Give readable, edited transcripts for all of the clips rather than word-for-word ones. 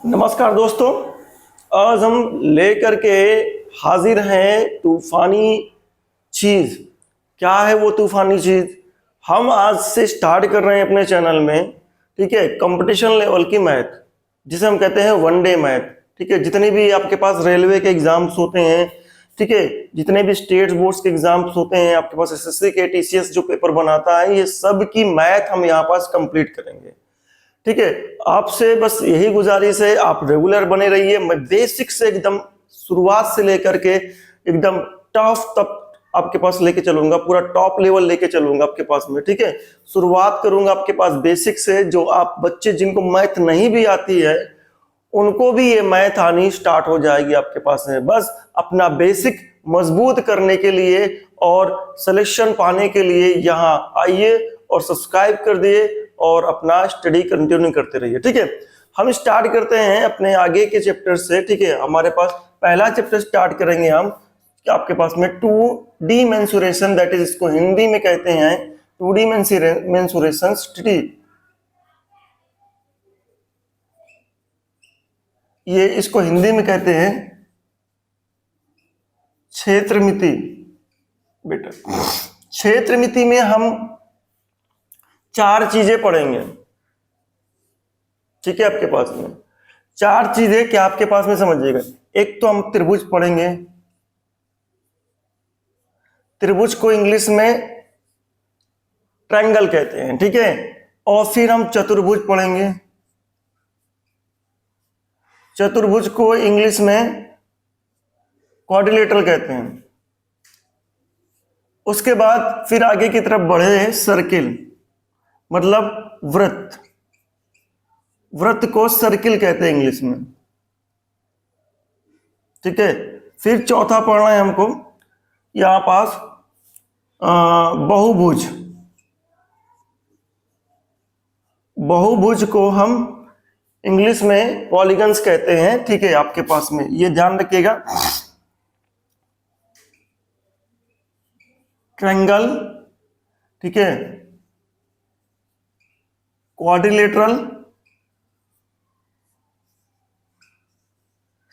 नमस्कार दोस्तों। आज हम लेकर के हाजिर हैं तूफानी चीज़। क्या है वो तूफानी चीज़? हम आज से स्टार्ट कर रहे हैं अपने चैनल में, ठीक है, कंपटीशन लेवल की मैथ, जिसे हम कहते हैं वनडे मैथ। ठीक है, जितने भी आपके पास रेलवे के एग्जाम्स होते हैं, ठीक है, जितने भी स्टेट बोर्ड्स के एग्जाम्स होते हैं, आपके पास एसएससी के टीसीएस जो पेपर बनाता है, ये सब की मैथ हम यहाँ पास कंप्लीट करेंगे। ठीक है, आपसे बस यही गुजारिश है, आप रेगुलर बने रहिए। मैं बेसिक से एकदम शुरुआत से लेकर के एकदम टफ तक आपके पास लेके चलूंगा, पूरा टॉप लेवल लेके चलूंगा आपके पास में। ठीक है, शुरुआत करूंगा आपके पास बेसिक से, जो आप बच्चे जिनको मैथ नहीं भी आती है उनको भी ये मैथ आनी स्टार्ट हो जाएगी आपके पास में। बस अपना बेसिक मजबूत करने के लिए और सिलेक्शन पाने के लिए यहाँ आइए और सब्सक्राइब कर दिए और अपना स्टडी कंटिन्यू करते रहिए। ठीक है, हम स्टार्ट करते हैं अपने आगे के चैप्टर से। ठीक है, हमारे पास पहला चैप्टर स्टार्ट करेंगे हम आपके पास में 2D मेंसुरेशन, दैट इज इसको हिंदी में कहते हैं 2D मेंसुरेशन स्टडी। ये इसको हिंदी में कहते हैं क्षेत्रमिति। बेटा, क्षेत्रमिति में हम 4 चीजें पढ़ेंगे। ठीक है, आपके पास में 4 चीजें क्या आपके पास में समझिएगा। एक तो हम त्रिभुज पढ़ेंगे, त्रिभुज को इंग्लिश में ट्रायंगल कहते हैं। ठीक है, और फिर हम चतुर्भुज पढ़ेंगे, चतुर्भुज को इंग्लिश में क्वाड्रिलेटरल कहते हैं। उसके बाद फिर आगे की तरफ बढ़े सर्किल, मतलब वृत्त, वृत्त को सर्किल कहते हैं इंग्लिश में। ठीक है, फिर चौथा पढ़ना है हमको यहां पास बहुभुज, बहुभुज को हम इंग्लिश में पॉलीगन्स कहते हैं। ठीक है, आपके पास में ये ध्यान रखिएगा, ट्रायंगल, ठीक है, क्वाड्रिलेटरल,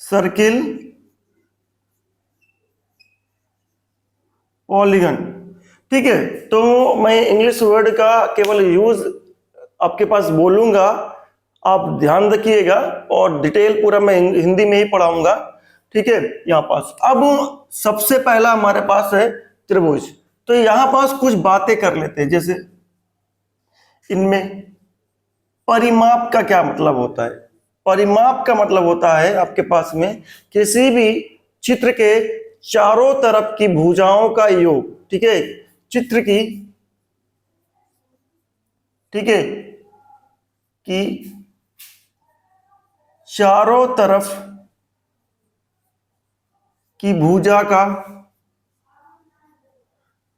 सर्किल, पॉलीगन। ठीक है, तो मैं इंग्लिश वर्ड का केवल यूज आपके पास बोलूंगा, आप ध्यान रखिएगा, और डिटेल पूरा मैं हिंदी में ही पढ़ाऊंगा। ठीक है, यहाँ पास अब सबसे पहला हमारे पास है त्रिभुज। तो यहाँ पास कुछ बातें कर लेते हैं, जैसे इनमें परिमाप का क्या मतलब होता है। परिमाप का मतलब होता है आपके पास में किसी भी चित्र के चारों तरफ की भुजाओं का योग। ठीक है, चित्र की, ठीक है, कि चारों तरफ की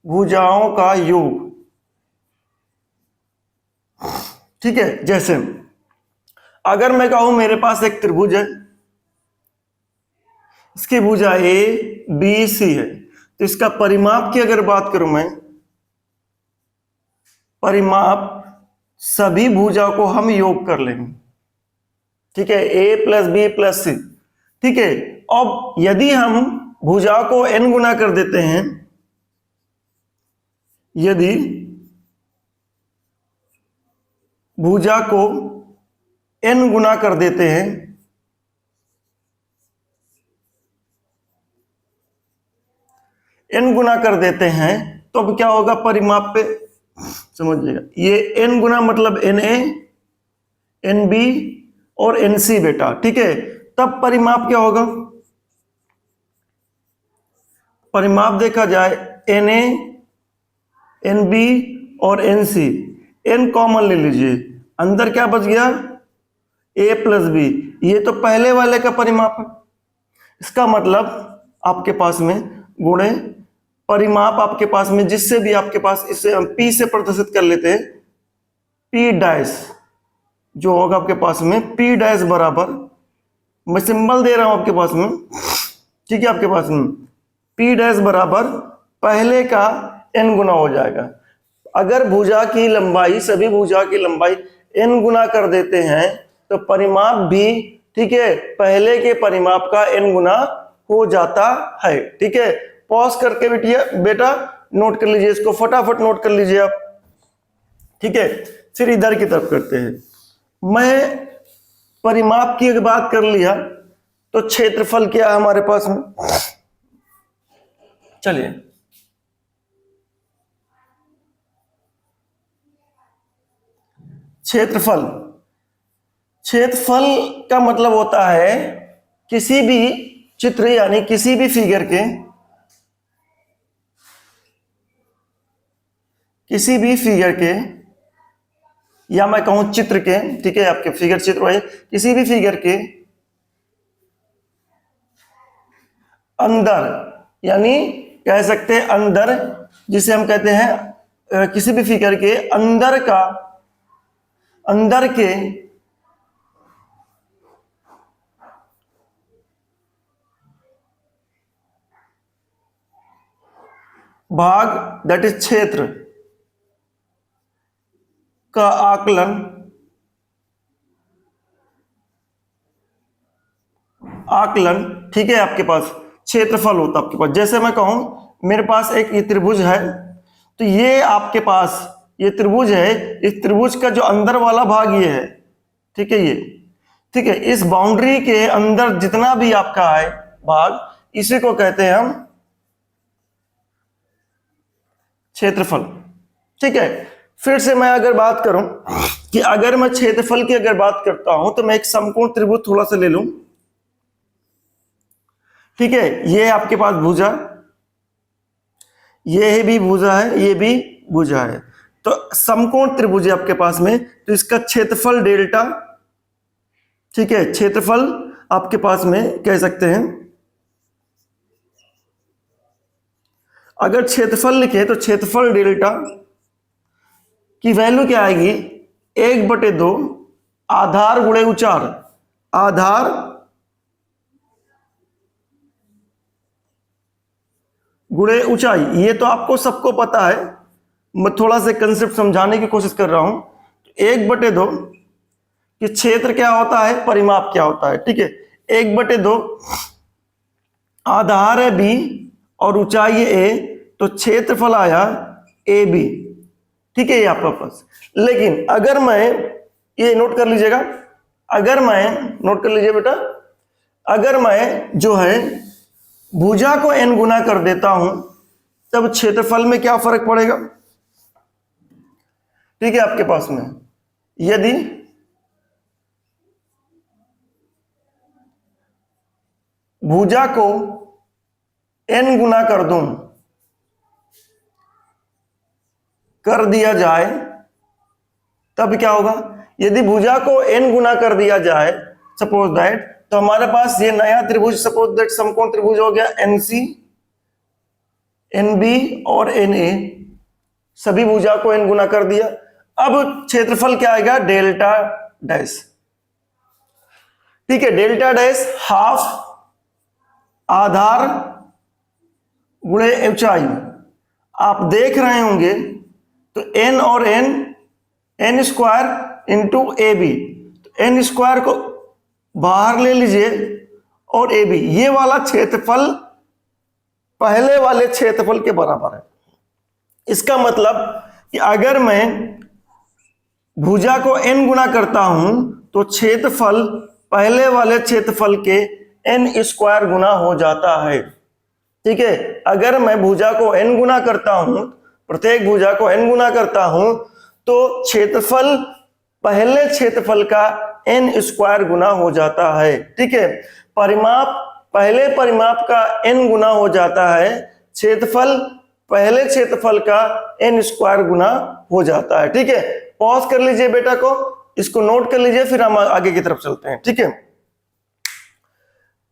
भुजाओं का योग। ठीक है, जैसे अगर मैं कहूं मेरे पास एक त्रिभुज है, इसकी भुजा ए बी सी है, तो इसका परिमाप की अगर बात करूं मैं, परिमाप सभी भुजा को हम योग कर लेंगे। ठीक है, ए प्लस बी प्लस सी। ठीक है, अब यदि हम भुजा को n गुना कर देते हैं, यदि भुजा को n गुना कर देते हैं, n गुना कर देते हैं, तो अब क्या होगा परिमाप पे समझिएगा। ये n गुना मतलब Na, Nb और Nc बेटा। ठीक है, तब परिमाप क्या होगा, परिमाप देखा जाए Na, Nb और Nc, n कॉमन ले लीजिए, अंदर क्या बच गया a प्लस बी, ये तो पहले वाले का परिमाप है। इसका मतलब आपके पास में गुणे परिमाप आपके पास में जिससे भी आपके पास, इसे हम p से प्रदर्शित कर लेते हैं, p डैश जो होगा आपके पास में p डैश बराबर, मैं सिंबल दे रहा हूं आपके पास में। ठीक है, आपके पास में p डैश बराबर पहले का n गुना हो जाएगा। अगर भुजा की लंबाई, सभी भुजा की लंबाई n गुना कर देते हैं, तो परिमाप भी ठीक है, पहले के परिमाप का n गुना हो जाता है। ठीक है, पॉज करके बेटा नोट कर लीजिए, इसको फटाफट नोट कर लीजिए आप। ठीक है, फिर इधर की तरफ करते हैं। मैं परिमाप की बात कर लिया, तो क्षेत्रफल क्या है हमारे पास में, चलिए क्षेत्रफल। क्षेत्रफल का मतलब होता है किसी भी चित्र यानी किसी भी फिगर के, किसी भी फिगर के, या मैं कहूं चित्र के, ठीक है, आपके फिगर चित्र है, किसी भी फिगर के अंदर, यानी कह सकते हैं अंदर, जिसे हम कहते हैं किसी भी फिगर के अंदर का, अंदर के भाग, दैट इज क्षेत्र का आकलन, आकलन, ठीक है, आपके पास क्षेत्रफल होता है आपके पास। जैसे मैं कहूं मेरे पास एक ये त्रिभुज है, तो ये आपके पास ये त्रिभुज है, इस त्रिभुज का जो अंदर वाला भाग ये है, ठीक है, ये, ठीक है, इस बाउंड्री के अंदर जितना भी आपका है भाग, इसी को कहते हैं हम क्षेत्रफल। ठीक है, फिर से मैं अगर बात करूं कि अगर मैं क्षेत्रफल की अगर बात करता हूं, तो मैं एक समकोण त्रिभुज थोड़ा सा ले लूं। ठीक है, ये आपके पास भुजा, ये भी भुजा है, ये भी भुजा है, तो समकोण त्रिभुज है आपके पास में, तो इसका क्षेत्रफल डेल्टा, ठीक है, क्षेत्रफल आपके पास में कह सकते हैं। अगर क्षेत्रफल लिखे तो क्षेत्रफल डेल्टा की वैल्यू क्या आएगी, 1/2 आधार गुणे उचार, आधार गुणे ऊंचाई। ये तो आपको सबको पता है, मैं थोड़ा सा कंसेप्ट समझाने की कोशिश कर रहा हूं। 1/2 कि क्षेत्र क्या होता है, परिमाप क्या होता है। ठीक है, 1/2 आधार है बी और ऊंचाई है ए, तो क्षेत्रफल आया ए बी। ठीक है, ये आपका पास। लेकिन अगर मैं, ये नोट कर लीजिएगा, अगर मैं, नोट कर लीजिए बेटा, अगर मैं जो है भुजा को n गुना कर देता हूं, तब क्षेत्रफल में क्या फर्क पड़ेगा। ठीक है, आपके पास में यदि भुजा को n गुना कर दूं, कर दिया जाए, तब क्या होगा। यदि भुजा को n गुना कर दिया जाए, सपोज दैट, तो हमारे पास ये नया त्रिभुज, सपोज दैट समकोण त्रिभुज हो गया NC, NB और NA, सभी भुजा को n गुना कर दिया। अब क्षेत्रफल क्या आएगा, डेल्टा डैश। ठीक है, डेल्टा डैश हाफ आधार गुणे ऊंचाई। आप देख रहे होंगे तो n और n square into a b, तो n स्क्वायर को बाहर ले लीजिए और ए बी, ये वाला क्षेत्रफल पहले वाले क्षेत्रफल के बराबर है। इसका मतलब कि अगर मैं भुजा को n गुना करता हूं, तो क्षेत्रफल पहले वाले क्षेत्रफल के n स्क्वायर गुना हो जाता है। ठीक है, अगर मैं भुजा को n गुना करता हूं, प्रत्येक भुजा को n गुना करता हूं, तो क्षेत्रफल पहले क्षेत्रफल का n स्क्वायर गुना हो जाता है। ठीक है, परिमाप पहले परिमाप का n गुना हो जाता है, क्षेत्रफल पहले क्षेत्रफल का n स्क्वायर गुना हो जाता है। ठीक है, पॉज कर लीजिए बेटा को, इसको नोट कर लीजिए, फिर हम आगे की तरफ चलते हैं। ठीक है,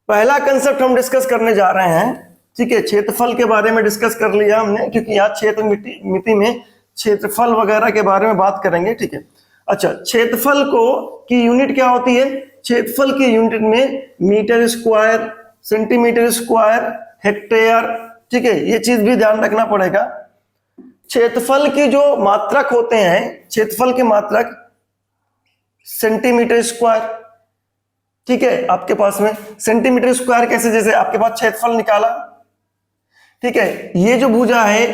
पहला कंसेप्ट हम डिस्कस करने जा रहे हैं। ठीक है, क्षेत्रफल के बारे में डिस्कस कर लिया हमने, क्योंकि यहाँ क्षेत्र मिति में क्षेत्रफल वगैरह के बारे में बात करेंगे। ठीक है, अच्छा, क्षेत्रफल को की यूनिट क्या होती है, क्षेत्रफल की यूनिट में metre square, centimetre square, hectare. ठीक है, ये चीज भी ध्यान रखना पड़ेगा। क्षेत्रफल की जो मात्रक होते हैं, क्षेत्रफल के मात्रक सेंटीमीटर स्क्वायर, ठीक है, आपके पास में सेंटीमीटर स्क्वायर कैसे, जैसे आपके पास क्षेत्रफल निकाला, ठीक है, ये जो भुजा है,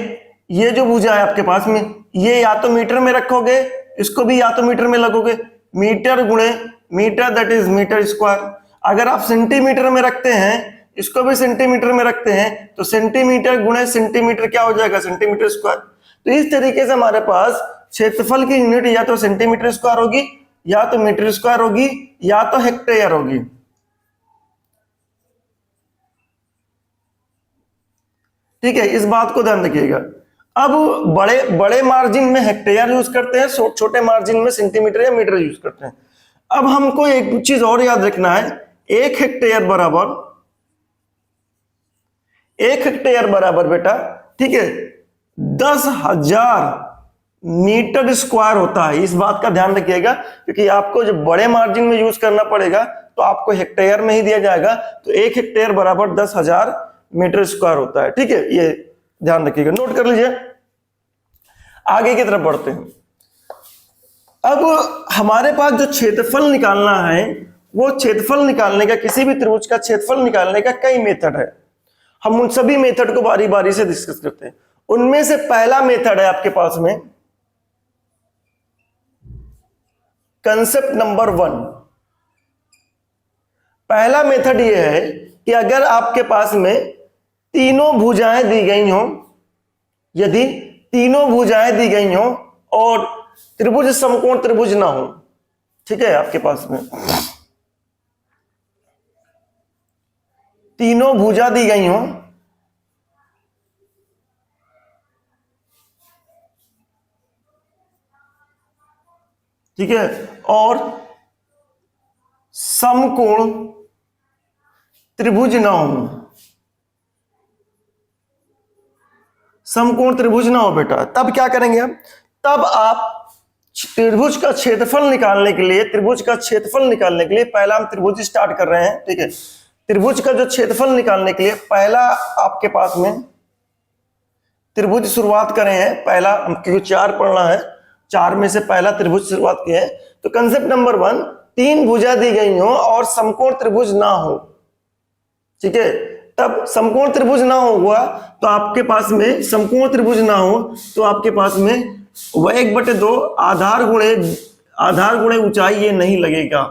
ये जो भुजा है आपके पास में, ये या तो मीटर में रखोगे, इसको भी या तो मीटर में लगोगे, मीटर गुणे metre that is metre square. अगर आप सेंटीमीटर में रखते हैं, इसको भी सेंटीमीटर में रखते हैं, तो सेंटीमीटर गुणे सेंटीमीटर क्या हो जाएगा, सेंटीमीटर स्क्वायर। तो इस तरीके से हमारे पास क्षेत्रफल की यूनिट या तो सेंटीमीटर स्क्वायर होगी, या तो मीटर स्क्वायर होगी, या तो हेक्टेयर होगी। ठीक है, इस बात को ध्यान रखिएगा। अब बड़े बड़े मार्जिन में हेक्टेयर यूज करते हैं, छोटे मार्जिन में सेंटीमीटर या मीटर यूज करते हैं। अब हमको एक चीज और याद रखना है, एक हेक्टेयर बराबर बेटा, ठीक है, 10,000 मीटर स्क्वायर होता है। इस बात का ध्यान रखिएगा, क्योंकि आपको जब बड़े मार्जिन में यूज करना पड़ेगा तो आपको हेक्टेयर में ही दिया जाएगा। तो एक हेक्टेयर बराबर 10,000 मीटर स्क्वायर होता है। ठीक है, ये ध्यान रखिएगा, नोट कर लीजिए। आगे की तरफ बढ़ते हैं। अब हमारे पास जो क्षेत्रफल निकालना है, वो क्षेत्रफल निकालने का, किसी भी त्रिभुज का क्षेत्रफल निकालने का कई मेथड है। हम उन सभी मेथड को बारी बारी से डिस्कस करते हैं। उनमें से पहला मेथड है आपके पास में कंसेप्ट नंबर 1। पहला मेथड यह है कि अगर आपके पास में तीनों भुजाएं दी गई हों, यदि तीनों भुजाएं दी गई हों और त्रिभुज समकोण त्रिभुज ना हो, ठीक है, आपके पास में तीनों भुजा दी गई हों, ठीक है, और समकोण त्रिभुज ना हो, समकोण त्रिभुज ना हो बेटा, तब क्या करेंगे हम? तब आप त्रिभुज का क्षेत्रफल निकालने के लिए, पहला हम त्रिभुज स्टार्ट कर रहे हैं। ठीक है, त्रिभुज का जो क्षेत्रफल निकालने के लिए पहला आपके पास में त्रिभुज शुरुआत करें हैं। पहला क्योंकि 4 पढ़ना है, 4 में से पहला त्रिभुज शुरुआत किए हैं। तो कंसेप्ट नंबर 1, 3 भुजा दी गई हो और समकोण त्रिभुज ना हो, ठीक है, तब समकोण त्रिभुज ना होगा तो आपके पास में, समकोण त्रिभुज ना हो तो आपके पास में वह 1/2 आधार गुणे ऊंचाई ये नहीं लगेगा।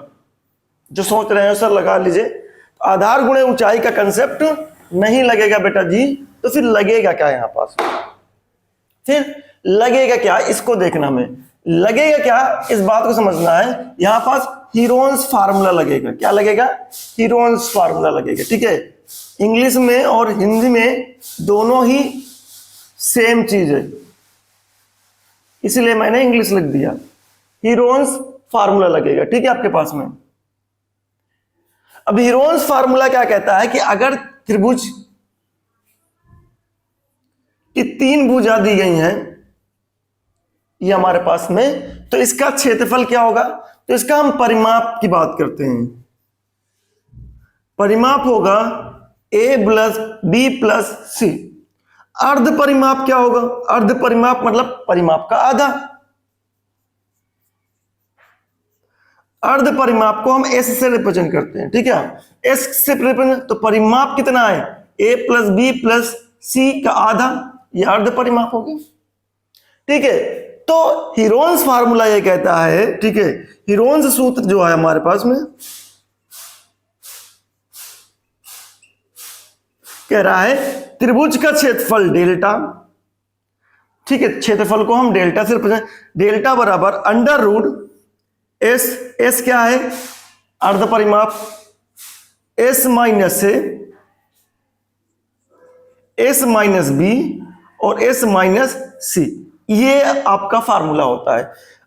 जो सोच रहे हैं सर लगा लीजिए, आधार गुणे ऊंचाई का कंसेप्ट नहीं लगेगा बेटा जी। तो फिर लगेगा क्या यहाँ पास? फिर लगेगा क्या, इसको देखना में लगेगा क्या, इस बात को समझना है। यहां पास हीरोन्स फार्मूला लगेगा। क्या लगेगा? हीरोन्स फार्मूला लगेगा। ठीक है, इंग्लिश में और हिंदी में दोनों ही सेम चीज है, इसलिए मैंने इंग्लिश लिख दिया। हीरोन्स फार्मूला लगेगा। ठीक है, आपके पास में अब हीरोन्स फार्मूला क्या कहता है कि अगर त्रिभुज की 3 भुजा दी गई हैं ये हमारे पास में, तो इसका क्षेत्रफल क्या होगा? तो इसका हम परिमाप की बात करते हैं। परिमाप होगा a प्लस बी प्लस सी। अर्ध परिमाप क्या होगा? अर्ध परिमाप मतलब परिमाप का आधा। अर्ध परिमाप को हम s से रिप्रेजेंट करते हैं। ठीक है, s से रिप्रेजेंट, तो परिमाप कितना है? a प्लस बी प्लस सी का आधा, ये अर्ध परिमाप हो गया। ठीक है, तो हीरोन्स फार्मूला ये कहता है, ठीक है, हीरोन्स सूत्र जो है हमारे पास में कह रहा है त्रिभुज का क्षेत्रफल डेल्टा, ठीक है, क्षेत्रफल को हम डेल्टा से रिप्रेजेंट, डेल्टा बराबर अंडर रूट एस, एस क्या है? अर्ध परिमाप, एस माइनस से एस माइनस बी और एस माइनस सी, ये आपका फार्मूला होता है।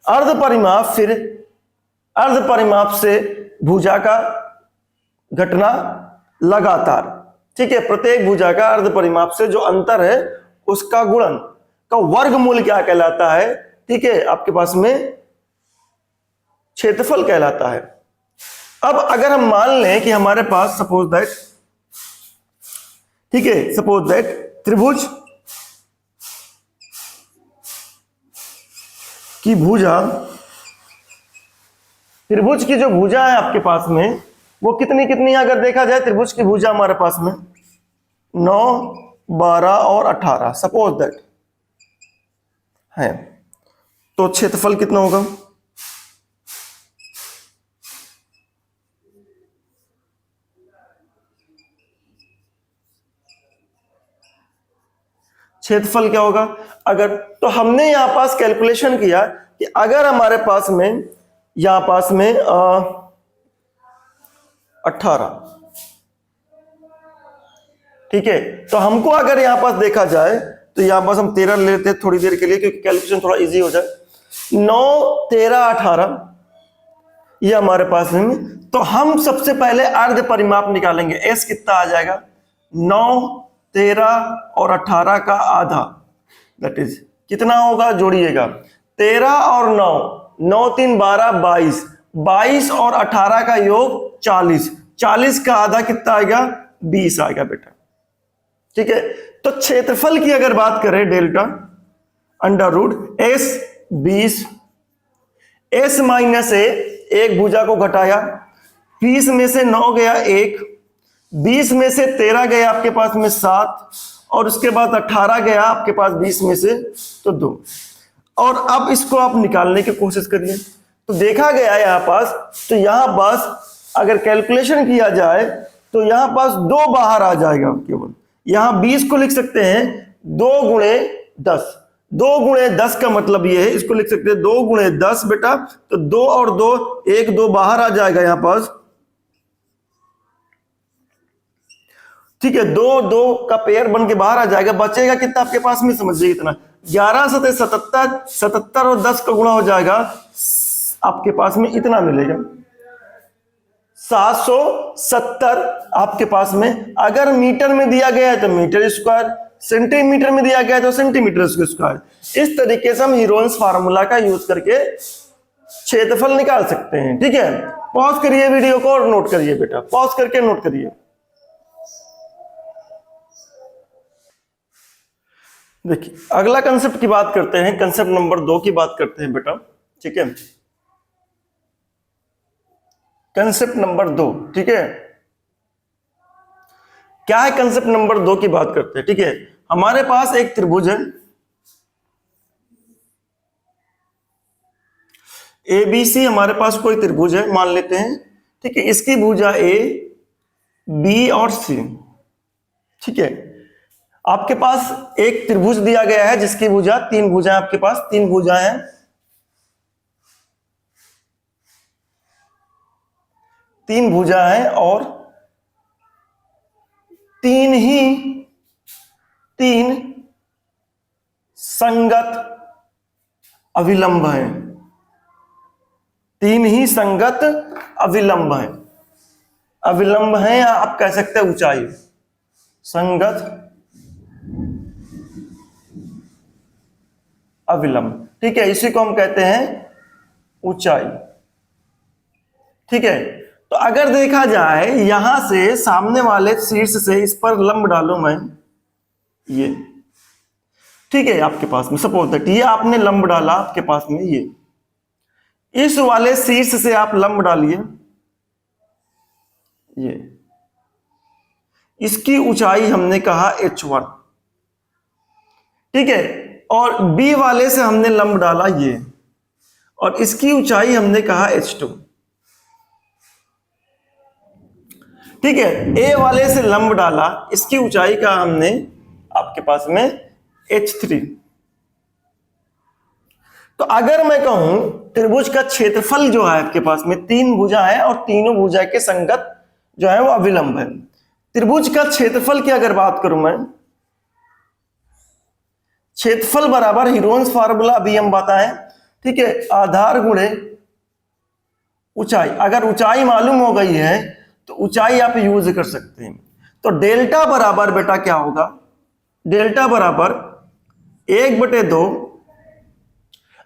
अर्ध परिमाप, फिर अर्ध परिमाप से भुजा का घटना लगातार, ठीक है, प्रत्येक भुजा का अर्ध परिमाप से जो अंतर है उसका गुणन का वर्गमूल क्या कहलाता है? ठीक है, आपके पास में क्षेत्रफल कहलाता है। अब अगर हम मान लें कि हमारे पास सपोज दैट, ठीक है, सपोज दैट त्रिभुज की भुजा, त्रिभुज की जो भुजा है आपके पास में, वो कितनी कितनी अगर देखा जाए त्रिभुज की भुजा हमारे पास में 9, 12 और 18 सपोज दैट है, तो क्षेत्रफल कितना होगा? क्षेत्रफल क्या होगा? अगर तो हमने यहां पास कैलकुलेशन किया कि अगर हमारे पास में यहां पास में 18, ठीक है, तो हमको अगर यहां पास देखा जाए तो यहां पास हम 13 लेते हैं थोड़ी देर के लिए क्योंकि कैलकुलेशन थोड़ा इजी हो जाए। 9, 13, 18 ये हमारे पास में, तो हम सबसे पहले अर्ध परिमाप निकालेंगे। एस कितना आ जाएगा? 9, 13 और 18 का आधा, दैट इज कितना होगा? जोड़िएगा 13 और 9, 9 3 12 22, 22 और 18 का योग 40, 40 का आधा कितना आएगा? 20 आएगा बेटा, ठीक है। तो क्षेत्रफल की अगर बात करें delta under root s 20, s minus a, एक भुजा को घटाया, 20 में से 9 गया 1, 20 में से 13 गया आपके पास में 7 और उसके बाद 18 गया आपके पास 20 में से तो 2। और अब इसको आप निकालने की कोशिश करिए तो देखा गया यहां पास, तो यहां पास अगर कैलकुलेशन किया जाए तो यहां पास 2 बाहर आ जाएगा केवल। यहां 20 को लिख सकते हैं 2 गुणे 10, 2 गुणे 10 का मतलब ये है, इसको लिख सकते हैं 2 गुणे 10 बेटा, तो 2 और 2 1 2 बाहर आ जाएगा यहां पास, ठीक है। 2 2 का पेयर बन के बाहर आ जाएगा, बचेगा कितना आपके पास में? समझिए इतना 11 7 77, 77 और 10 का गुणा हो जाएगा, आपके पास में इतना मिलेगा 770 आपके पास में। अगर मीटर में दिया गया है तो मीटर स्क्वायर, सेंटीमीटर में दिया गया है तो सेंटीमीटर स्क्वायर। इस तरीके से हम हीरोन्स फार्मूला का यूज करके क्षेत्रफल निकाल सकते हैं, ठीक है। पॉज करिए वीडियो को और नोट करिए बेटा, पॉज करके नोट करिए। देखिए अगला कंसेप्ट की बात करते हैं, कंसेप्ट नंबर 2 की बात करते हैं बेटा, ठीक है। कंसेप्ट नंबर 2, ठीक है। क्या है कंसेप्ट नंबर 2 की बात करते हैं, ठीक है। हमारे पास एक त्रिभुज है ABC, हमारे पास कोई त्रिभुज है मान लेते हैं, ठीक है। इसकी भुजा A, B और C, ठीक है। आपके पास एक त्रिभुज दिया गया है जिसकी भुजा 3 भुजा, आपके पास 3 भुजा है, 3 भुजा है और 3 संगत अविलंब है, 3 ही संगत अविलंब है। अविलंब है या आप कह सकते हैं ऊंचाई, संगत अविलंब, ठीक है। इसी को हम कहते हैं ऊंचाई, ठीक है। तो अगर देखा जाए यहां से सामने वाले शीर्ष से इस पर लंब डालूं मैं, ये ठीक है, आपके पास में सपोज दैट ये आपने लंब डाला आपके पास में, ये इस वाले शीर्ष से आप लंब डालिए, ये इसकी ऊंचाई हमने कहा h1, ठीक है। और B वाले से हमने लंब डाला ये, और इसकी ऊंचाई हमने कहा h2, ठीक है। A वाले से लंब डाला, इसकी ऊंचाई का हमने आपके पास में h3। तो अगर मैं कहूं त्रिभुज का क्षेत्रफल जो है आपके पास में 3 भुजा है और तीनों भुजा के संगत जो है वो अविलंब है। त्रिभुज का क्षेत्रफल की अगर बात करूं मैं, क्षेत्रफल बराबर हीरोन्स फार्मूला अभी हम बताएं, ठीक है, आधार गुणे ऊंचाई। अगर ऊंचाई मालूम हो गई है तो ऊंचाई आप यूज कर सकते हैं। तो डेल्टा बराबर बेटा क्या होगा? डेल्टा बराबर 1/2,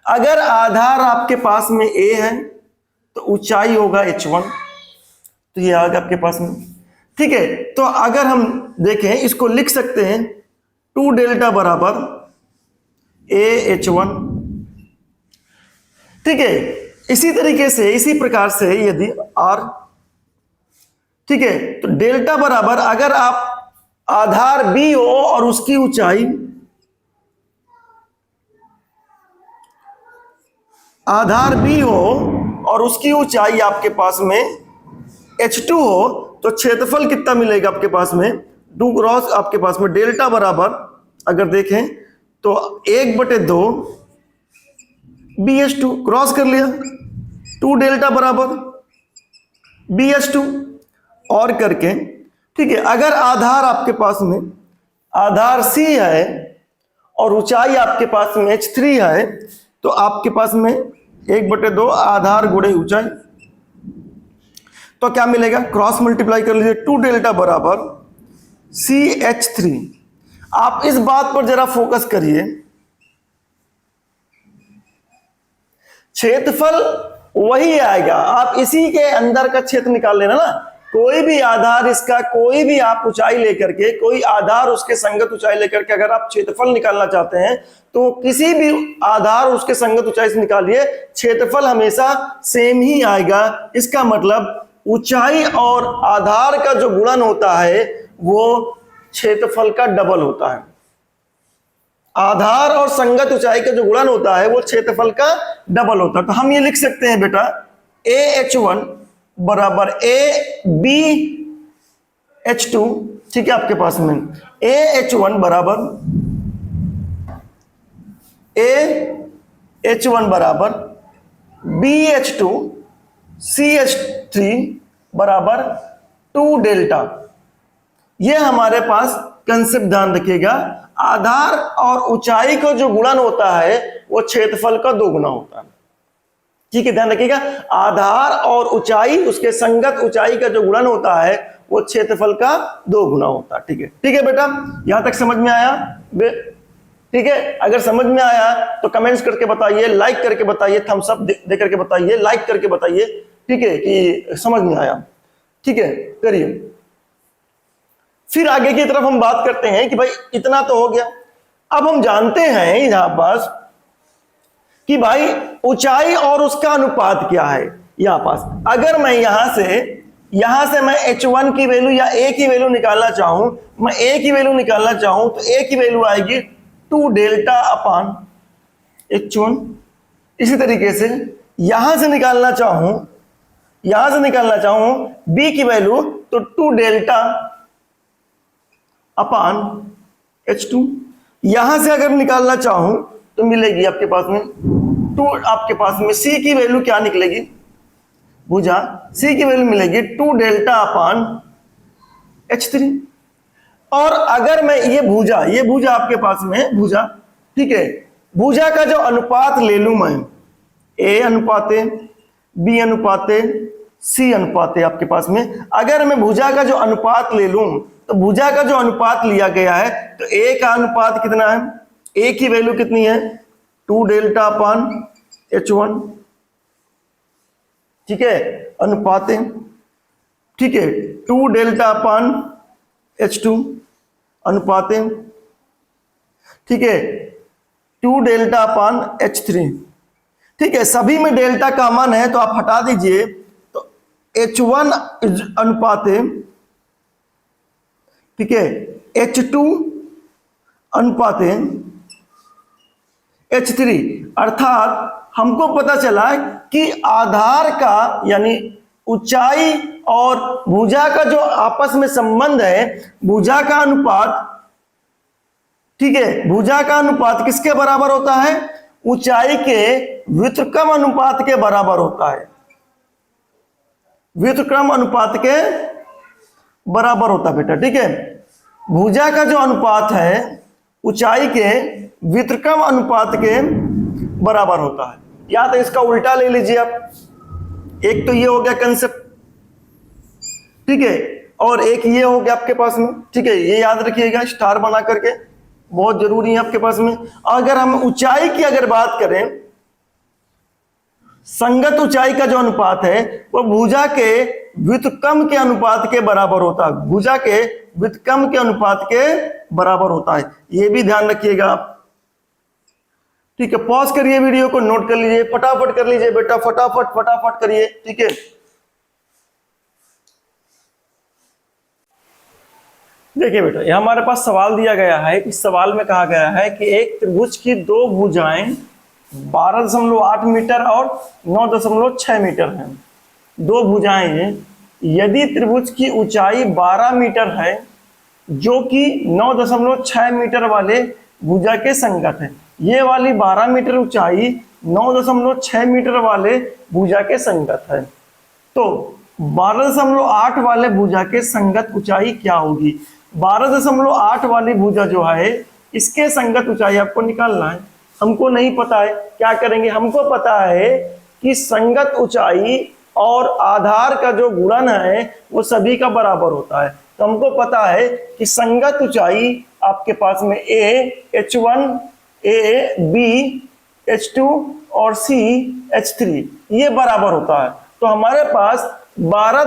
अगर आधार आपके पास में A है तो ऊंचाई होगा h1, तो ये आ गया आपके पास में, ठीक है। तो अगर हम देखें इसको लिख सकते हैं 2 डेल्टा बराबर AH1, ठीक है। इसी तरीके से इसी प्रकार से यदि R ठीक है, तो डेल्टा बराबर, अगर आप आधार बी हो और उसकी ऊंचाई, आधार बी हो और उसकी ऊंचाई आपके पास में h2 हो, तो क्षेत्रफल कितना मिलेगा आपके पास में, 2 क्रॉस आपके पास में डेल्टा बराबर, अगर देखें तो 1/2 BH2, क्रॉस कर लिया, 2 डेल्टा बराबर BH2 और करके, ठीक है। अगर आधार आपके पास में आधार C है और ऊंचाई आपके पास में h3 है, तो आपके पास में 1/2 आधार गुणे ऊंचाई, तो क्या मिलेगा, क्रॉस मल्टीप्लाई कर लीजिए, 2 डेल्टा बराबर CH3। आप इस बात पर जरा फोकस करिए, क्षेत्रफल वही आएगा, आप इसी के अंदर का क्षेत्र निकाल लेना ना, कोई भी आधार इसका, कोई भी आप ऊंचाई लेकर के, कोई आधार उसके संगत ऊंचाई लेकर के अगर आप क्षेत्रफल निकालना चाहते हैं, तो किसी भी आधार उसके संगत ऊंचाई से निकालिए, क्षेत्रफल हमेशा सेम ही आएगा। इसका मतलब ऊंचाई और आधार का जो गुणन होता है वो क्षेत्रफल का डबल होता है। आधार और संगत ऊंचाई का जो गुणन होता है वो क्षेत्रफल का डबल होता है। तो हम ये लिख सकते हैं बेटा, AH1 बराबर ABH2, ठीक है, आपके पास में AH1 बराबर BH2 CH3 बराबर 2 डेल्टा। ये हमारे पास कंसेप्ट ध्यान रखिएगा, आधार और ऊंचाई का जो गुणन होता है वो क्षेत्रफल का 2 गुना होता है। ठीक है, ध्यान रखिएगा, आधार और ऊंचाई, उसके संगत ऊंचाई का जो गुणन होता है वो क्षेत्रफल का 2 गुना होता है। ठीक है, ठीक है बेटा, यहां तक समझ में आया? ठीक है, अगर समझ में आया तो कमेंट्स करके बताइए, लाइक करके बताइए, थम्स अप दे करके बताइए, लाइक करके बताइए, ठीक है, कि समझ में आया। ठीक है, करिए। फिर आगे की तरफ हम बात करते हैं कि भाई इतना तो हो गया, अब हम जानते हैं यहां पास कि भाई ऊंचाई और उसका अनुपात क्या है। यहां पास अगर मैं यहां से मैं h1 की वैल्यू या a की वैल्यू निकालना चाहूं, मैं a की वैल्यू निकालना चाहूं तो a की वैल्यू आएगी 2 डेल्टा अपान h1। इसी तरीके से यहां से निकालना चाहूं b की वैल्यू तो 2 डेल्टा अपान h2। यहां से अगर निकालना चाहूं तो मिलेगी आपके पास में 2, आपके पास में c की वैल्यू क्या निकलेगी, भुजा c की वैल्यू मिलेगी 2 डेल्टा अपान h3। और अगर मैं ये भुजा आपके पास में भुजा, ठीक है, भुजा का जो अनुपात ले लूं मैं, a अनुपाते b अनुपाते c अनुपाते, आपके पास में अगर मैं भुजा का जो अनुपात ले लूं तो भुजा का जो अनुपात लिया गया है तो a का अनुपात कितना है, a की वैल्यू कितनी है 2 डेल्टा अपान h1, ठीक है, अनुपाते, ठीक है, 2 डेल्टा अपान h2 अनुपाते, ठीक है, 2 डेल्टा अपान h3। ठीक है, सभी में डेल्टा कॉमन है तो आप हटा दीजिए, तो h1 अनुपाते, ठीक है, h2 अनुपाते h3। अर्थात हमको पता चला कि आधार का यानी ऊंचाई और भुजा का जो आपस में संबंध है, भुजा का अनुपात, ठीक है, भुजा का अनुपात किसके बराबर होता है, ऊंचाई के व्युत्क्रम अनुपात के बराबर होता है, व्युत्क्रम अनुपात के बराबर होता है बेटा। ठीक है, भुजा का जो अनुपात है ऊंचाई के व्युत्क्रम अनुपात के बराबर होता है, या तो इसका उल्टा ले लीजिए आप, एक तो ये हो गया कंसेप्ट, ठीक है, और एक ये हो गया आपके पास में, ठीक है, ये याद रखिएगा, स्टार बना करके, बहुत जरूरी है आपके पास में। अगर हम ऊंचाई की अगर बात करें, संगत ऊंचाई का जो अनुपात है वो भुजा के व्युत्क्रम के अनुपात के बराबर होता है, भुजा के व्युत्क्रम के अनुपात के बराबर होता है, ये भी ध्यान रखिएगा आप। ठीक है, पॉज करिए, वीडियो को नोट कर लीजिए, फटाफट कर लीजिए बेटा, फटाफट करिए। ठीक है, देखिए बेटा, ये हमारे पास सवाल दिया गया है। इस सवाल में कहा गया है कि एक त्रिभुज की दो भुजाएं 12.8 मीटर और 9.6 मीटर हैं। दो भुजाएं हैं। यदि त्रिभुज की ऊंचाई 12 मीटर है जो कि 9.6 मीटर वाले भुजा के संगत है, ये वाली 12 मीटर ऊंचाई 9.6 मीटर वाले भुजा के संगत है, तो 12.8 वाले भुजा के संगत ऊंचाई क्या होगी? 12.8 वाली भुजा जो है इसके संगत ऊंचाई आपको निकालना है। हमको नहीं पता है, क्या करेंगे? हमको पता है कि संगत ऊंचाई और आधार का जो गुणन है वो सभी का बराबर होता है। तो हमको पता है कि संगत ऊंचाई आपके पास में a h1 a b h2 और c h3 ये बराबर होता है। तो हमारे पास 12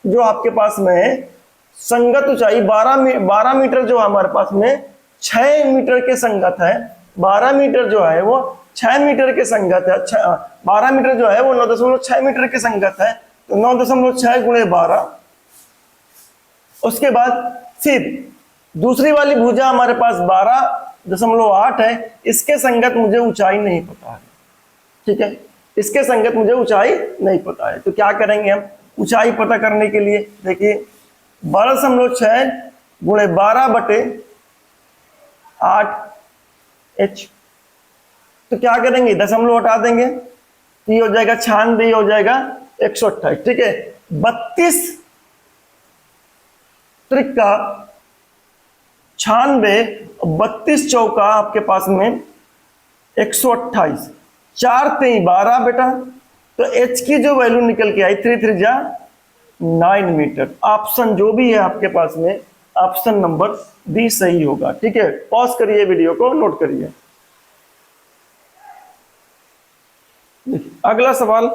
जो आपके पास में है संगत ऊंचाई 12 मीटर जो हमारे पास में 6 मीटर के संगत है। 12 मीटर जो है वो 6 मीटर के संगत है। 12 मीटर जो है वो 9.6 मीटर के संगत है। तो 9.6 गुणे 12। उसके बाद फिर दूसरी वाली भुजा हमारे पास 12.8 है। इसके संगत मुझे ऊंचाई नहीं पता है। ठीक है, इसके संगत मुझे ऊंचाई नहीं पता है। तो क्या करेंगे हम ऊंचाई पता करने के लिए? देखिए 12.6 गुणे 12/8 h। तो क्या करेंगे? दशमलव हटा देंगे, ये हो जाएगा 96, हो जाएगा 128। ठीक है, 32 त्रिका 96, 32 चौका आपके पास में 128, 4 3 12 बेटा। तो h की जो वैल्यू निकल के आई 3 3 जा 9 मीटर। ऑप्शन जो भी है आपके पास में ऑप्शन नंबर बी सही होगा। ठीक है, पॉज करिए, वीडियो को नोट करिए। अगला सवाल,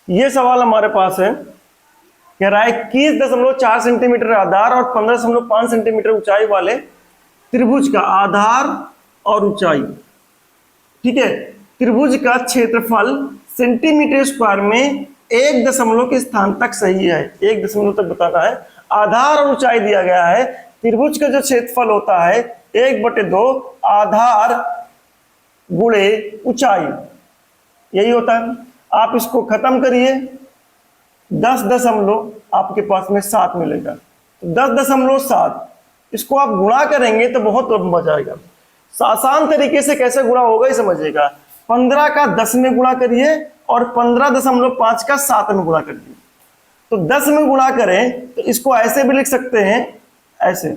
ये सवाल हमारे पास है, कह रहा है 21.4 सेंटीमीटर आधार और 15.5 सेंटीमीटर ऊंचाई वाले त्रिभुज का आधार और ऊंचाई। ठीक है, त्रिभुज का क्षेत्रफल सेंटीमीटर स्क्वायर में 1 दशमलव के स्थान तक सही है। 1 दशमलव तक बताना है। आधार और ऊंचाई दिया गया है। त्रिभुज का जो क्षेत्रफल होता है 1/2 आधार गुणे ऊंचाई, यही होता है। आप इसको खत्म करिए, 10 आपके पास में 7 मिलेगा। 10.7 इसको आप गुणा करेंगे तो बहुत लंबा जाएगा। आसान तरीके से कैसे गुणा होगा ही समझिएगा। 15 का 10 में गुणा करिए और 15.5 का 7 में गुणा करिए। तो 10 में गुणा करें तो इसको ऐसे भी लिख सकते हैं, ऐसे।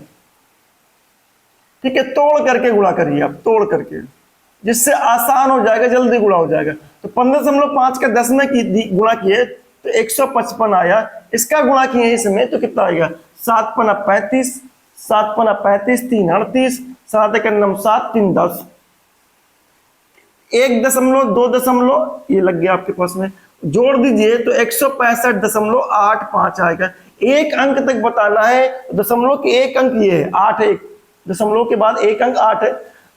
ठीक है, तोड़ करके गुणा करिए आप, तोड़ करके, जिससे आसान हो जाएगा, जल्दी गुणा हो जाएगा। तो 15.5 का 10 में गुणा किए तो 155 आया। इसका गुणा किए इसमें तो कितना आएगा? 7 पना 35, 7 पना 35, 3 38, 7 1 9 7 3 10, 1 दशमलव 2 दशमलव ये लग गया आपके पास में, जोड़ दीजिए तो 165.85 आएगा। एक अंक तक बताना है, दशमलव के एक अंक ये है 8 है, दशमलव के बाद एक अंक 8 है,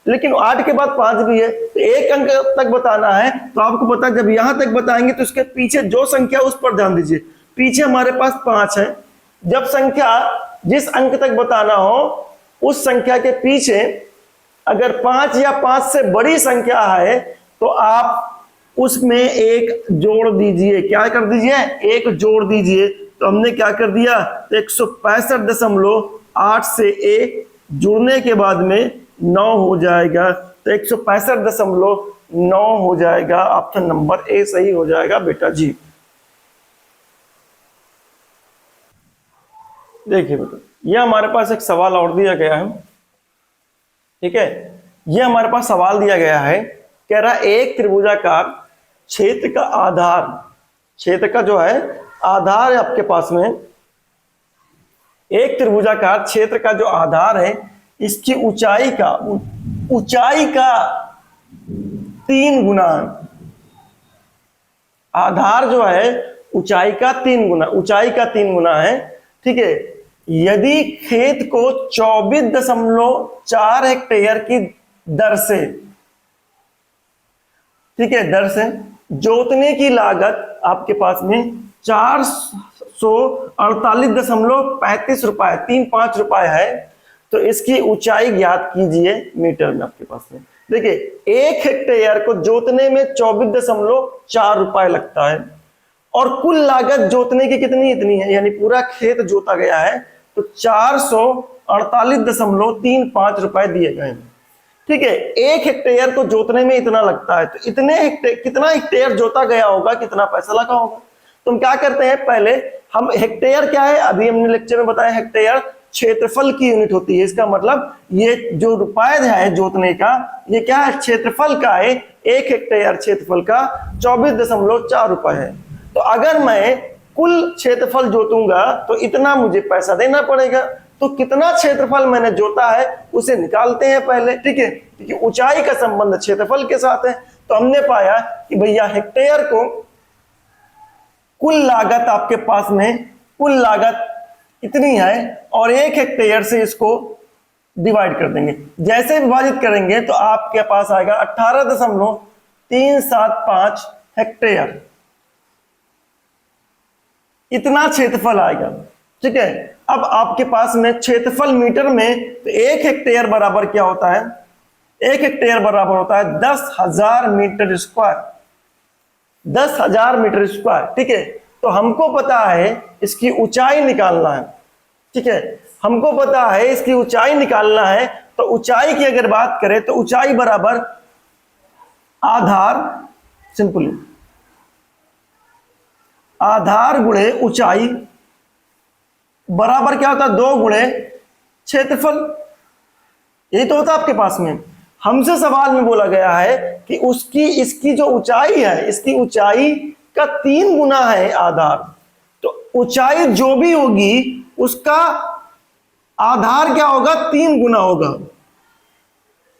लेकिन 8 के बाद 5 भी है, तो एक अंक तक बताना है। तो आपको पता है जब यहां तक बताएंगे तो उसके पीछे जो संख्या उस पर ध्यान दीजिए। पीछे हमारे पास 5 है। जब संख्या जिस अंक तक बताना हो उस संख्या के पीछे अगर 5 या 5 से बड़ी संख्या है तो आप उसमें एक जोड़ दीजिए। क्या कर दीजिए? एक जोड़ दीजिए। तो हमने क्या कर दिया? 165.8 से एक जुड़ने के बाद में 9 हो जाएगा। तो 165.9 हो जाएगा। ऑप्शन नंबर ए सही हो जाएगा बेटा जी। देखिए बेटा, यह हमारे पास एक सवाल और दिया गया है। ठीक है, यह हमारे पास सवाल दिया गया है, कह रहा एक त्रिभुजाकार क्षेत्र का आधार, क्षेत्र का जो है आधार है आपके पास में, एक त्रिभुजाकार क्षेत्र का जो आधार है इसकी ऊंचाई का 3 गुना, आधार जो है ऊंचाई का 3 गुना है। ठीक है, यदि खेत को 24.4 हेक्टेयर की दर से, ठीक है, दर से जोतने की लागत आपके पास में 448.35 रुपए, 35 रुपए है। तो इसकी ऊंचाई ज्ञात कीजिए मीटर में आपके पास में। देखिए 1 हेक्टेयर को जोतने में 24.4 रुपए लगता है और कुल लागत जोतने की कितनी इतनी है, यानी पूरा खेत जोता गया है तो 448.35 रुपए दिए गए हैं। ठीक है, 1 हेक्टेयर को जोतने में इतना लगता है तो कितना हेक्टेयर जोता गया होगा, कितना पैसा लगा होगा। तो हम क्या करते हैं, पहले हम हेक्टेयर क्या है, अभी हमने लेक्चर में बताया हेक्टेयर क्षेत्रफल की यूनिट होती है। इसका मतलब ये जो रुपए है जोतने का, ये क्या है, क्षेत्रफल का है। 1 हेक्टेयर क्षेत्रफल का 24.4 रुपए है। तो अगर मैं कुल क्षेत्रफल जोतूंगा तो इतना मुझे पैसा देना पड़ेगा। तो कितना क्षेत्रफल मैंने जोता है उसे निकालते हैं पहले। ठीक है, क्योंकि ऊंचाई का संबंध क्षेत्रफल के साथ है। तो हमने पाया कि भैया हेक्टेयर को कुल लागत आपके पास में कुल लागत इतनी है और 1 हेक्टेयर से इसको डिवाइड कर देंगे। जैसे विभाजित करेंगे तो आपके पास आएगा 18.375 हेक्टेयर, इतना क्षेत्रफल आएगा। ठीक है, अब आपके पास में क्षेत्रफल मीटर में तो 1 हेक्टेयर बराबर क्या होता है, 1 हेक्टेयर बराबर होता है 10,000 मीटर स्क्वायर, 10,000 मीटर स्क्वायर। ठीक है, तो हमको पता है इसकी ऊंचाई निकालना है। ठीक है, हमको पता है इसकी ऊंचाई निकालना है। तो ऊंचाई की अगर बात करें तो ऊंचाई बराबर आधार, सिंपली आधार गुणे ऊंचाई बराबर क्या होता है, 2 गुणे क्षेत्रफल। यही तो होता है आपके पास में। हमसे सवाल में बोला गया है कि इसकी जो ऊंचाई है, इसकी ऊंचाई का 3 गुना है आधार। तो ऊंचाई जो भी होगी उसका आधार क्या होगा, 3 गुना होगा।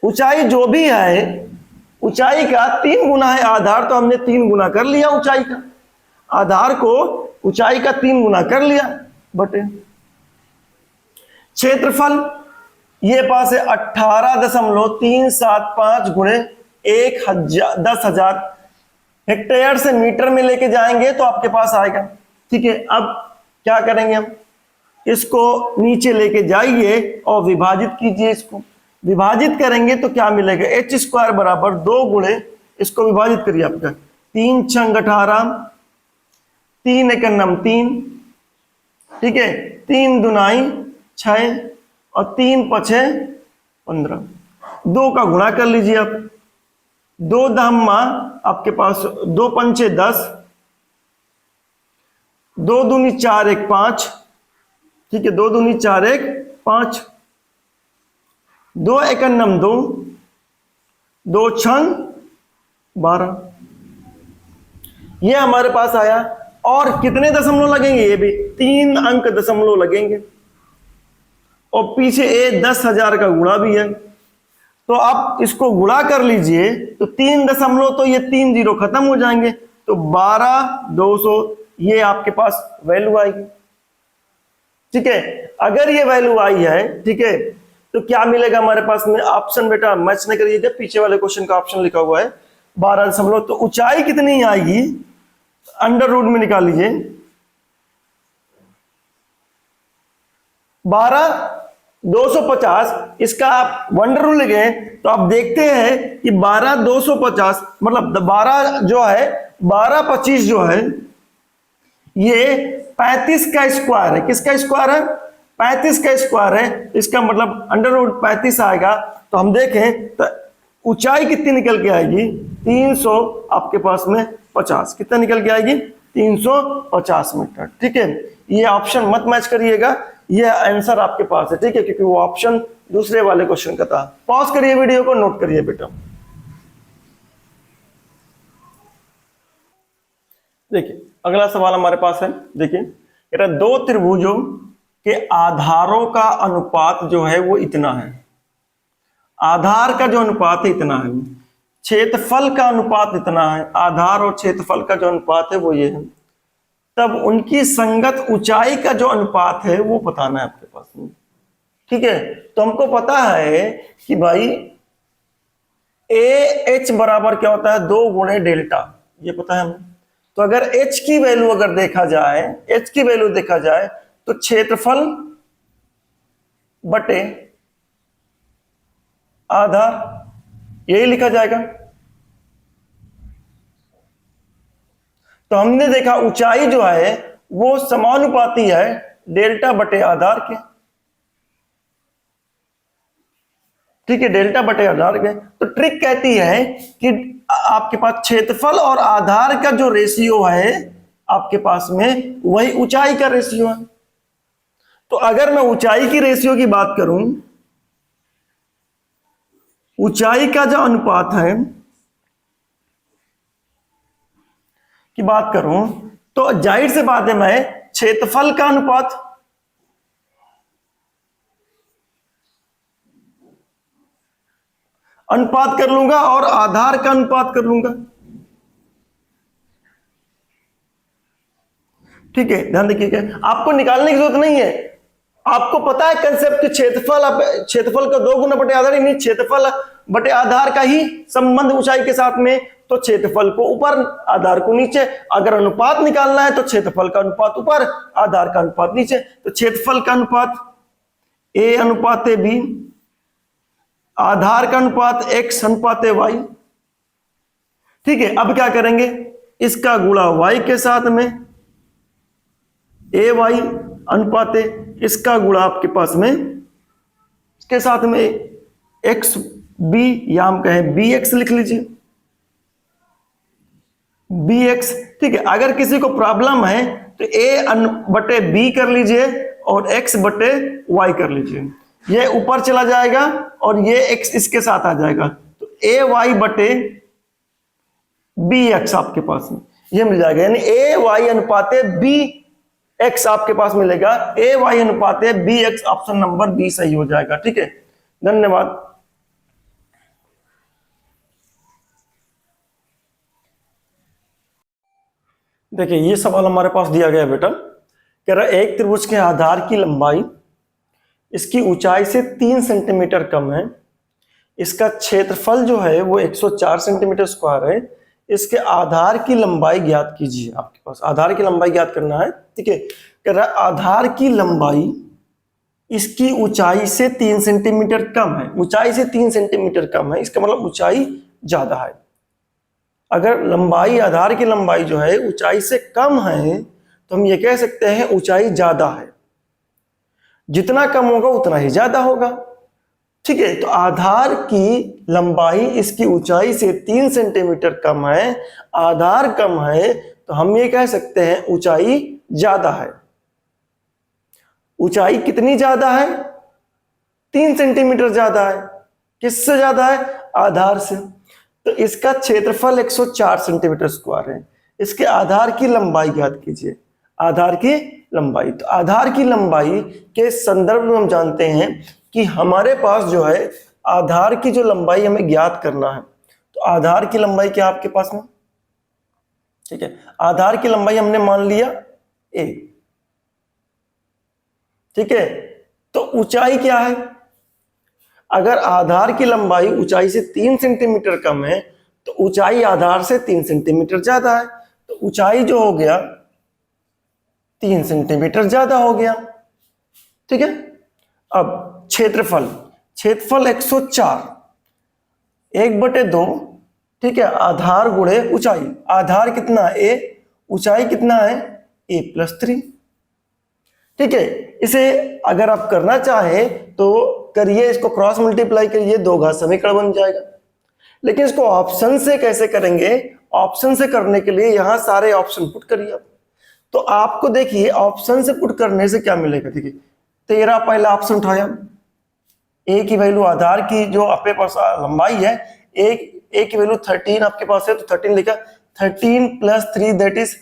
ऊंचाई जो भी है, ऊंचाई का 3 गुना है आधार, तो हमने 3 गुना कर लिया ऊंचाई का, आधार को ऊंचाई का 3 गुना कर लिया बटे क्षेत्रफल। ये पास है 18.375 गुणे 10,000 हेक्टेयर से मीटर में लेके जाएंगे तो आपके पास आएगा। ठीक है, अब क्या करेंगे, हम इसको नीचे लेके जाइए और विभाजित कीजिए। इसको विभाजित करेंगे तो क्या मिलेगा, एच स्क्वायर बराबर 2 गुणे, इसको विभाजित करिए आपका 3 छंग 18, 3 एकम 3, ठीक है, 3 दुनाई 6 और 3 पछे 15। 2 का गुणा कर लीजिए आप, 2 दहम्मा आपके पास 2 पंचे 10, 2 दूनी 4 1 5, ठीक है, 2 दूनी 4 1 5, 2 एकम 2, 2 छंग 12। ये हमारे पास आया। और कितने दशमलव लगेंगे, ये भी 3 अंक दशमलव लगेंगे और पीछे 10,000 का गुणा भी है। तो आप इसको गुणा कर लीजिए तो 3 दशमलव, तो ये 3 जीरो खत्म हो जाएंगे, तो 12,200 ये आपके पास वैल्यू आएगी। ठीक है, अगर ये वैल्यू आई है, ठीक है, तो क्या मिलेगा हमारे पास में, ऑप्शन बेटा मैच नहीं करिएगा, पीछे वाले क्वेश्चन का ऑप्शन लिखा हुआ है 12 दशमलव। तो ऊंचाई कितनी आएगी, अंडर रूट में निकाल लीजिए, 12,250। इसका आप वंडर रूल लेंगे तो आप देखते हैं कि 12,250 मतलब 12 जो है 12,25 जो है ये 35 का स्क्वायर है। किसका स्क्वायर है, 35 का स्क्वायर है। इसका मतलब अंडर रूट 35 आएगा। तो हम देखें तो ऊंचाई कितनी निकल के आएगी, 300 आपके पास में 50, कितना निकल के आएगी, 350 मीटर। ठीक है, ये ऑप्शन मत मैच करिएगा, ये आंसर आपके पास है। ठीक है, क्योंकि वो ऑप्शन दूसरे वाले क्वेश्चन का था। पॉज करिए वीडियो को, नोट करिए बेटा। देखिए अगला सवाल हमारे पास है। देखिए कह रहा है 2 त्रिभुजों के आधारों का अनुपात जो है वो इतना है। आधार का जो अनुपात है इतना है, क्षेत्रफल का अनुपात इतना है, आधार और क्षेत्रफल का जो अनुपात है वो ये है। तब उनकी संगत ऊंचाई का जो अनुपात है वो बताना है आपके पास में। ठीक है, तो हमको पता है कि भाई ए एच बराबर क्या होता है, 2 गुणे डेल्टा, ये पता है हमें। तो अगर h की वैल्यू अगर देखा जाए, h की वैल्यू देखा जाए तो क्षेत्रफल बटे आधार यही लिखा जाएगा। तो हमने देखा ऊंचाई जो है वो समानुपाती है डेल्टा बटे आधार के, ठीक है, डेल्टा बटे आधार के। तो ट्रिक कहती है कि आपके पास क्षेत्रफल और आधार का जो रेशियो है आपके पास में वही ऊंचाई का रेशियो है। तो अगर मैं ऊंचाई की रेशियो की बात करूं, ऊंचाई का जो अनुपात है की बात करूं तो जाहिर से बात है मैं क्षेत्रफल का अनुपात कर लूंगा और आधार का अनुपात कर लूंगा, ठीक है। ध्यान रखिएगा, आपको निकालने की जरूरत नहीं है, आपको पता है कंसेप्ट, क्षेत्रफल क्षेत्रफल का 2 गुना बटे आधार, यानी क्षेत्रफल बटे आधार का ही संबंध ऊंचाई के साथ में। तो क्षेत्रफल को ऊपर आधार को नीचे, अगर अनुपात निकालना है तो क्षेत्रफल का अनुपात ऊपर आधार का अनुपात नीचे। तो क्षेत्रफल का अनुपात a अनुपात b, आधार का अनुपात x अनुपात y, ठीक है। अब क्या करेंगे, इसका गुणा y के साथ में a y अनुपात इसका गुणा आपके पास में इसके साथ में x b, या हम कहें bx लिख लीजिए, bx, ठीक है। अगर किसी को प्रॉब्लम है तो a बटे b कर लीजिए और x बटे y कर लीजिए, ये ऊपर चला जाएगा और ये x इसके साथ आ जाएगा। तो a y बटे bx आपके पास में ये मिल जाएगा, यानी a y अनुपात bx आपके पास मिलेगा। a y अनुपात bx, ऑप्शन नंबर बी सही हो जाएगा, ठीक है। धन्यवाद। देखिए ये सवाल हमारे पास दिया गया बेटा, कह रहा है एक त्रिभुज के आधार की लंबाई इसकी ऊंचाई से 3 सेंटीमीटर कम है, इसका क्षेत्रफल जो है वो 104 सेंटीमीटर स्क्वायर है, इसके आधार की लंबाई ज्ञात कीजिए। आपके पास आधार की लंबाई ज्ञात करना है, ठीक है। कह रहा है आधार की लंबाई इसकी ऊंचाई से 3 सेंटीमीटर कम है, ऊंचाई से 3 सेंटीमीटर कम है, इसका मतलब ऊंचाई ज्यादा है। अगर लंबाई, आधार की लंबाई जो है ऊंचाई से कम है तो हम ये कह सकते हैं ऊंचाई ज्यादा है, जितना कम होगा उतना ही ज्यादा होगा, ठीक है। तो आधार की लंबाई इसकी ऊंचाई से 3 सेंटीमीटर कम है, आधार कम है, तो हम ये कह सकते हैं ऊंचाई ज्यादा है। ऊंचाई कितनी ज्यादा है, 3 सेंटीमीटर ज्यादा है। किससे ज्यादा है, आधार से। तो इसका क्षेत्रफल 104 सेंटीमीटर स्क्वायर है, इसके आधार की लंबाई ज्ञात कीजिए। आधार की लंबाई, तो आधार की लंबाई के संदर्भ में हम जानते हैं कि हमारे पास जो है आधार की जो लंबाई हमें ज्ञात करना है, तो आधार की लंबाई क्या आपके पास में, ठीक है। आधार की लंबाई हमने मान लिया a, ठीक है। तो ऊंचाई क्या है, अगर आधार की लंबाई ऊंचाई से 3 सेंटीमीटर कम है तो ऊंचाई आधार से 3 सेंटीमीटर ज्यादा है, तो ऊंचाई जो हो गया 3 सेंटीमीटर ज्यादा हो गया, ठीक है। अब क्षेत्रफल, क्षेत्रफल 104 1/2, ठीक है, आधार गुणे ऊंचाई। आधार कितना a, ऊंचाई कितना है a+3, ठीक है। इसे अगर आप करना चाहें तो करिए, इसको क्रॉस मल्टीप्लाई करिए, 2 घात समीकरण बन जाएगा। लेकिन इसको ऑप्शन से कैसे करेंगे, ऑप्शन से करने के लिए यहां सारे ऑप्शन पुट करिए आप। तो आपको देखिए ऑप्शन से पुट करने से क्या मिलेगा, देखिए 13 पहला ऑप्शन उठाया, a की वैल्यू आधार की जो आपके पास लंबाई है, a की वैल्यू 13 आपके पास है, तो 13 लिखा, 13 + 3 दैट इज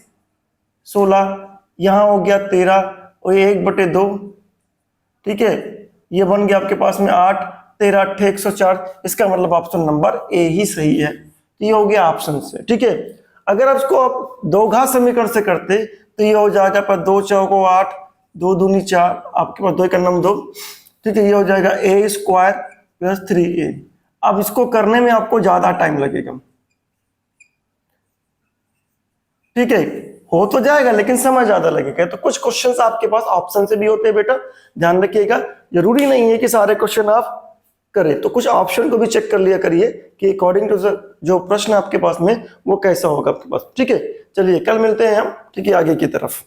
16, यहां हो गया 13 और 1/2, ठीक है। ये बन गया आपके पास में 8, 13 8 104, इसका मतलब ऑप्शन नंबर ए ही सही है। ये हो गया ऑप्शन से, ठीक है। अगर इसको आप 2 घात समीकरण से करते तो ये हो जाएगा पर 2 चौको 8, 2 दूनी 4, आपके पास 2 का नंबर 2, ठीक है। ये हो जाएगा a² + 3a। अब इसको करने में आपको ज्यादा टाइम लगेगा, ठीक है, हो तो जाएगा लेकिन समय ज्यादा लगेगा। तो कुछ क्वेश्चंस आपके पास ऑप्शन से भी होते हैं बेटा, ध्यान रखिएगा। जरूरी नहीं है कि सारे क्वेश्चन आप करें, तो कुछ ऑप्शन को भी चेक कर लिया करिए कि अकॉर्डिंग टू जो प्रश्न आपके पास में वो कैसा होगा आपके पास। ठीक है, चलिए कल मिलते हैं हम, ठीक है, आगे की तरफ।